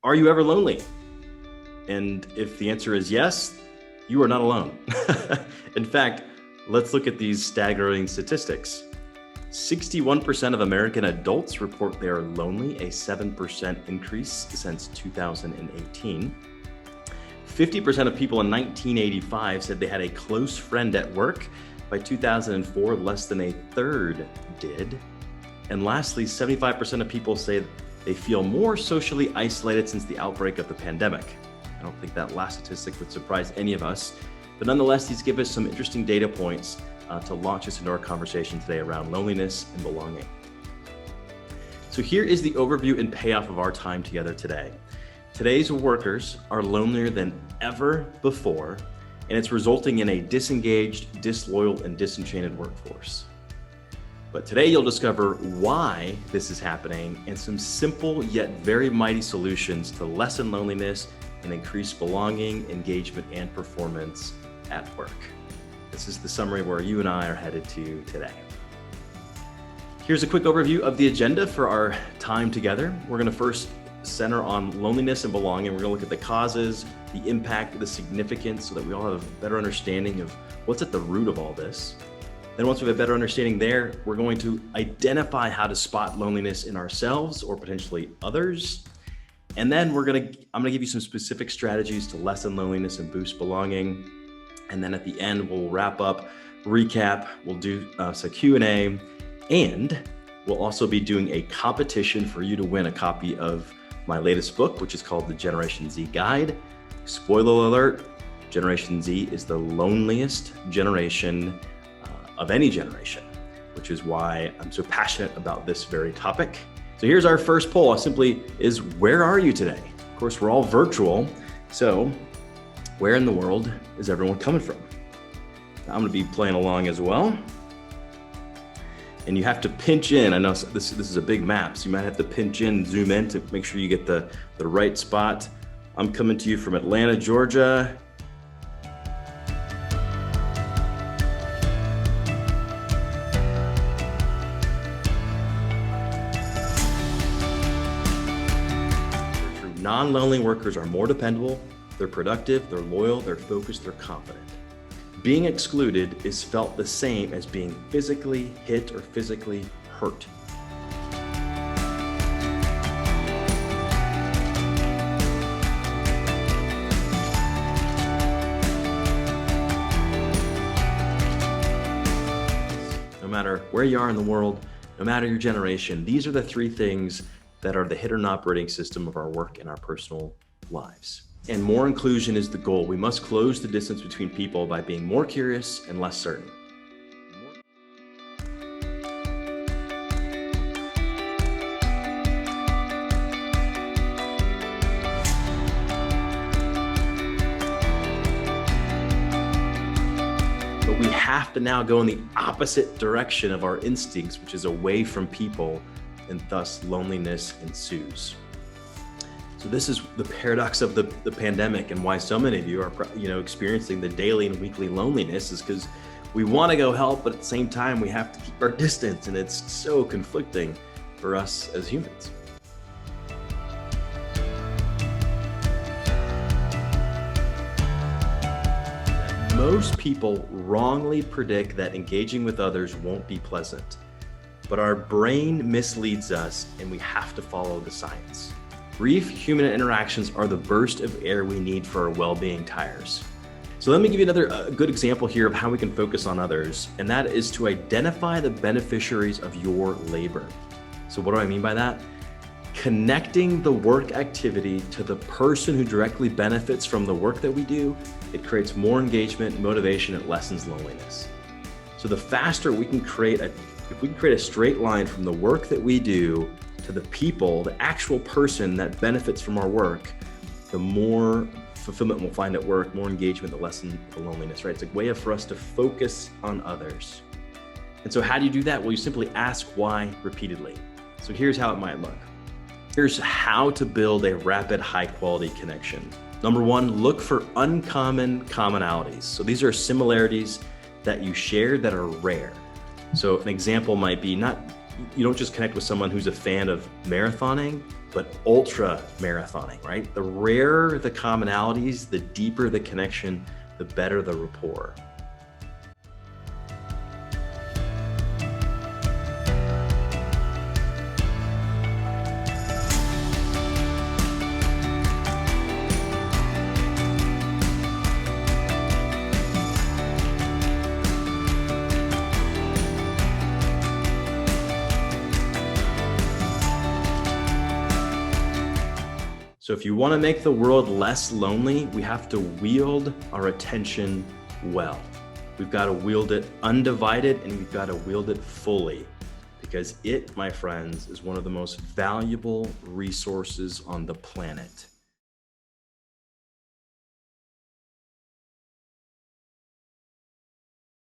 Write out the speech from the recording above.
Are you ever lonely? And if the answer is yes, you are not alone. In fact, let's look at these staggering statistics. 61% of American adults report they are lonely, a 7% increase since 2018. 50% of people in 1985 said they had a close friend at work. By 2004, less than a third did. And lastly, 75% of people say they feel more socially isolated since the outbreak of the pandemic. I don't think that last statistic would surprise any of us, but nonetheless, these give us some interesting data points to launch us into our conversation today around loneliness and belonging. So here is the overview and payoff of our time together today. Today's workers are lonelier than ever before, and it's resulting in a disengaged, disloyal, and disenchanted workforce. But today you'll discover why this is happening and some simple yet very mighty solutions to lessen loneliness and increase belonging, engagement, and performance at work. This is the summary where you and I are headed to today. Here's a quick overview of the agenda for our time together. We're going to first center on loneliness and belonging. We're going to look at the causes, the impact, the significance, so that we all have a better understanding of what's at the root of all this. Then once we have a better understanding there, we're going to identify how to spot loneliness in ourselves or potentially others. And then I'm going to give you some specific strategies to lessen loneliness and boost belonging. And then at the end, we'll wrap up, recap, we'll do some Q&A, and we'll also be doing a competition for you to win a copy of my latest book, which is called The Generation Z Guide. Spoiler alert, Generation Z is the loneliest generation of any generation, which is why I'm so passionate about this very topic. So here's our first poll. Simply is, where are you today? Of course, we're all virtual. So where in the world is everyone coming from? I'm going to be playing along as well. And you have to pinch in. I know this is a big map, so you might have to pinch in, zoom in to make sure you get the right spot. I'm coming to you from Atlanta, Georgia. Non-lonely workers are more dependable, they're productive, they're loyal, they're focused, they're confident. Being excluded is felt the same as being physically hit or physically hurt. No matter where you are in the world, no matter your generation, these are the three things that are the hidden operating system of our work and our personal lives. And more inclusion is the goal. We must close the distance between people by being more curious and less certain. But we have to now go in the opposite direction of our instincts, which is away from people, and thus loneliness ensues. So this is the paradox of the pandemic, and why so many of you are experiencing the daily and weekly loneliness is because we want to go help, but at the same time we have to keep our distance, and it's so conflicting for us as humans. Most people wrongly predict that engaging with others won't be pleasant. But our brain misleads us, and we have to follow the science. Brief human interactions are the burst of air we need for our well-being tires. So let me give you another good example here of how we can focus on others, and that is to identify the beneficiaries of your labor. So what do I mean by that? Connecting the work activity to the person who directly benefits from the work that we do, it creates more engagement, motivation, it lessens loneliness. So the faster we can create if we can create a straight line from the work that we do to the people, the actual person that benefits from our work, the more fulfillment we'll find at work, more engagement, the lessen the loneliness, right? It's a way for us to focus on others. And so how do you do that? Well, you simply ask why repeatedly. So here's how it might look. Here's how to build a rapid, high-quality connection. Number one, look for uncommon commonalities. So these are similarities that you share that are rare. So an example might be you don't just connect with someone who's a fan of marathoning, but ultra marathoning, right? The rarer the commonalities, the deeper the connection, the better the rapport. So if you want to make the world less lonely, we have to wield our attention well. We've got to wield it undivided, and we've got to wield it fully, because it, my friends, is one of the most valuable resources on the planet.